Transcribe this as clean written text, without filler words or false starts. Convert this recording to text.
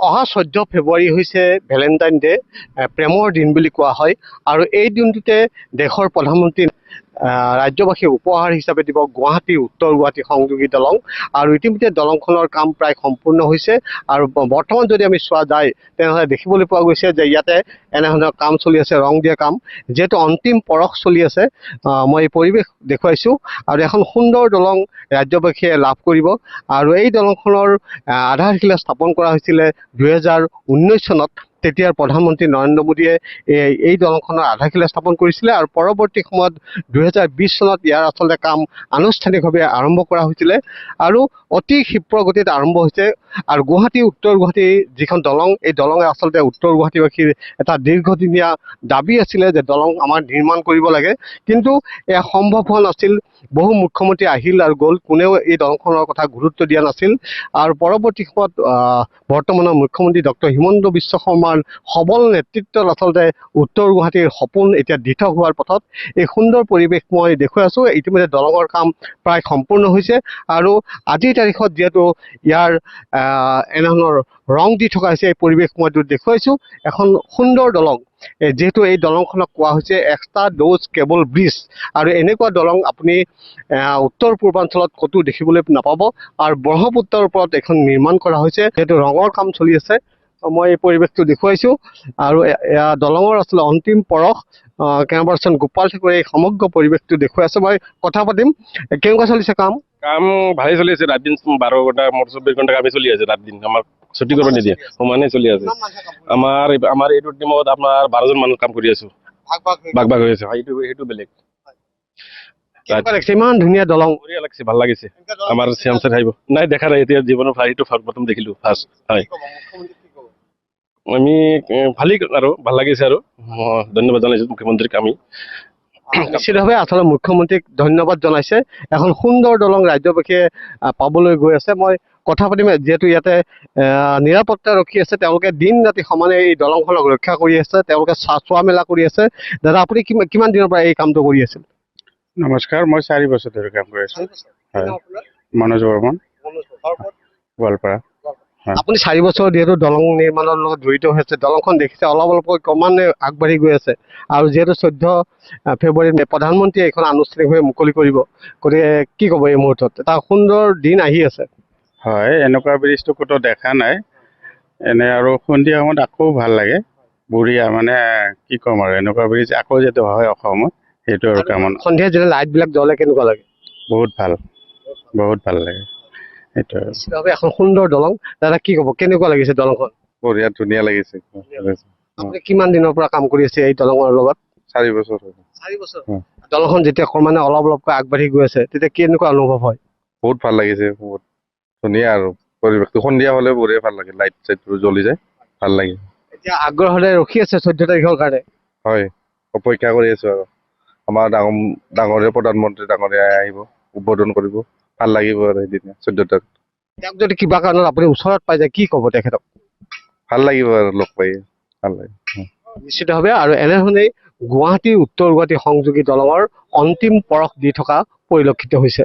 অহা 14 ফেব্ৰুৱাৰী হৈছে Valentine day, প্ৰেমৰ দিন বুলি কোৱা হয়। আৰু এই দিনটোতে দেশৰ প্ৰধানমন্ত্ৰী ৰাজ্যবাসীক উপহাৰ হিচাপে দিব গুৱাহাটী উত্তৰ গুৱাহাটী সংযোগী দলং। আৰু ইতিমধ্যে দলংখনৰ কাম প্ৰায় সম্পূৰ্ণ হৈছে। আৰু বৰ্তমান যদি আমি চোৱা যায় তেনেহ'লে দেখিবলৈ পোৱা গৈছে যে ইয়াতে এনেধৰণৰ কাম চলি আছে, ৰং দিয়া কাম, যিহেতু অন্তিম পৰশ চলি আছে। মই এই পৰিৱেশ দেখুৱাইছোঁ আৰু এখন সুন্দৰ দলং ৰাজ্যবাসীয়ে লাভ কৰিব। আৰু এই দলংখনৰ আধাৰশিলা স্থাপন কৰা হৈছিলে 2019 চনত। তেতিয়াৰ প্ৰধানমন্ত্ৰী নৰেন্দ্ৰ মোদীয়ে এই দলংখনৰ আধাৰশিলা স্থাপন কৰিছিলে। আৰু পৰৱৰ্তী সময়ত 2020 চনত ইয়াৰ আচলতে কাম আনুষ্ঠানিকভাৱে আৰম্ভ কৰা হৈছিলে আৰু অতি ক্ষিপ্ৰ গতিত আৰম্ভ হৈছে। আৰু গুৱাহাটী উত্তৰ গুৱাহাটী যিখন দলং, এই দলঙে আচলতে উত্তৰ গুৱাহাটীবাসীৰ এটা দীৰ্ঘদিনীয়া দাবী আছিলে যে দলং আমাৰ নিৰ্মাণ কৰিব লাগে, কিন্তু এয়া সম্ভৱ হোৱা নাছিল। বহু মুখ্যমন্ত্ৰী আহিল আৰু গ'ল, কোনেও এই দলংখনৰ কথা গুৰুত্ব দিয়া নাছিল। আৰু পৰৱৰ্তী সময়ত বৰ্তমানৰ মুখ্যমন্ত্ৰী ডক্টৰ হিমন্ত বিশ্ব শৰ্মাৰ সবল নেতৃত্বত আচলতে উত্তৰ গুৱাহাটীৰ সপোন এতিয়া দিঠক হোৱাৰ পথত। এই সুন্দৰ পৰিৱেশ মই দেখুৱাই আছোঁ। ইতিমধ্যে দলঙৰ কাম প্ৰায় সম্পূৰ্ণ হৈছে আৰু আজিৰ তাৰিখত যিহেতু ইয়াৰ এনেধৰণৰ ৰং দি থকা হৈছে, এই পৰিৱেশ মই দেখুৱাইছোঁ। এখন সুন্দৰ দলং, যিহেতু এই দলংখনক কোৱা হৈছে এক্সট্ৰা ড'জ কেবল ব্ৰিজ। আৰু এনেকুৱা দলং আপুনি উত্তৰ পূৰ্বাঞ্চলত ক'তো দেখিবলৈ নাপাব। আৰু ব্ৰহ্মপুত্ৰৰ ওপৰত এখন নিৰ্মাণ কৰা হৈছে, যিহেতু ৰঙৰ কাম চলি আছে। মই এই পৰিৱেশটো দেখুৱাইছোঁ আৰু দলঙৰ আচলতে অন্তিম পৰশ। কেমেৰাপাৰ্চন গোপাল ঠাকুৰে এই সমগ্ৰ পৰিৱেশটো দেখুৱাই আছে। মই কথা পাতিম, কেনেকুৱা চলিছে কাম? কাম ভালেই চলি আছে। ৰাত দিন 12 ঘণ্টা 24 ঘণ্টা কামে চলি আছে। ৰাত দিন আমাক ছুটি কৰিব নিদিয়ে, সমানে চলি আছে। আমাৰ এইটো টিমত আপোনাৰ 12জন মানুহ কাম কৰি আছো, ভাগ ভাগ হৈ আছে। সেইটো বেলেগ। ইমান ধুনীয়া দলং, বঢ়িয়া লাগিছে, ভাল লাগিছে। আমাৰ শ্যাম ছাৰ আহিব নাই, দেখা নাই এতিয়া জীৱনৰ সেইটো প্ৰথম দেখিলো ফাৰ্ষ্ট। হয়, আমি ভালেই আৰু ভাল লাগিছে আৰু ধন্যবাদ জনাইছো মুখ্যমন্ত্ৰীক। আমি নিশ্চিতভাৱে আচলতে মুখ্যমন্ত্ৰীক ধন্যবাদ জনাইছে। এখন সুন্দৰ দলং ৰাজ্যবাসীয়ে পাবলৈ গৈ আছে। মই কথা পাতিম, যিহেতু ইয়াতে নিৰাপত্তা ৰখি আছে, তেওঁলোকে দিন ৰাতি সমানে এই দলংখনক ৰক্ষা কৰি আছে, তেওঁলোকে চোৱা মেলা কৰি আছে। দাদা, আপুনি কিমান দিনৰ পৰা এই কামটো কৰি আছিল? নমস্কাৰ, মই 4 বছৰ ধৰি কাম কৰি আছো। মনোজ বৰ্মন, গোৱালপাৰা। আপুনি 4 বছৰ যিহেতু দলং নিৰ্মাণৰ লগত জড়িত হৈ আছে, দলংখন দেখিছে অলপ অলপকৈ ক্ৰমান্বয়ে আগবাঢ়ি গৈ আছে। আৰু যিহেতু 14 ফেব্ৰুৱাৰীত প্ৰধানমন্ত্ৰীয়ে এইখন আনুষ্ঠানিকভাৱে মুকলি কৰিব, গতিকে কি ক'ব এই মুহূৰ্তত? এটা সুন্দৰ দিন আহি আছে। হয়, এনেকুৱা ব্ৰিজটো ক'তো দেখা নাই। এনে আৰু সন্ধিয়া সময়ত আকৌ ভাল লাগে, বঢ়িয়া। মানে কি ক'ম আৰু, এনেকুৱা ব্ৰিজ আকৌ যিটো হয় অসমত, সেইটো আৰু কামনা। সন্ধিয়া যেতিয়া লাইটবিলাক জ্বলে কেনেকুৱা লাগে? বহুত ভাল, বহুত ভাল লাগে। সেইটো এখন সুন্দৰ দলং। দাদা, কি ক'ব, কেনেকুৱা লাগিছে দলংখন? বঢ়িয়া, ধুনীয়া লাগিছে। আপুনি কিমান দিনৰ পৰা কাম কৰি আছে এই দলঙৰ লগত? 4 বছৰ। 4 বছৰ। দলংখন যেতিয়া মানে অলপ অলপকৈ আগবাঢ়ি গৈ আছে, তেতিয়া কেনেকুৱা অনুভৱ হয়? বহুত ভাল লাগিছে, বহুত ধুনীয়া আৰু পৰিৱেশটো। সন্ধিয়া হ'লে বঢ়িয়া ভাল লাগে, লাইট চাইটবোৰ জ্বলি যায়, ভাল লাগে। এতিয়া আগ্ৰহেৰে ৰখি আছে 14 তাৰিখৰ কাৰণে। হয়, অপেক্ষা কৰি আছো আৰু আমাৰ ডাঙৰীয়া প্ৰধানমন্ত্ৰী ডাঙৰীয়া আহিব, উদ্বোধন কৰিব। ভাল লাগিব আৰু সেইদিনা 14 তাৰিখ। তেওঁক যদি কিবা কাৰণত আপুনি ওচৰত পাই যায়, কি ক'ব তেখেতক? ভাল লাগিব আৰু লগ পাই, ভাল লাগে নিশ্চিতভাৱে। আৰু এনেধৰণেই গুৱাহাটী উত্তৰ গুৱাহাটী সংযোগী দলঙৰ অন্তিম পৰশ দি থকা পৰিলক্ষিত হৈছে।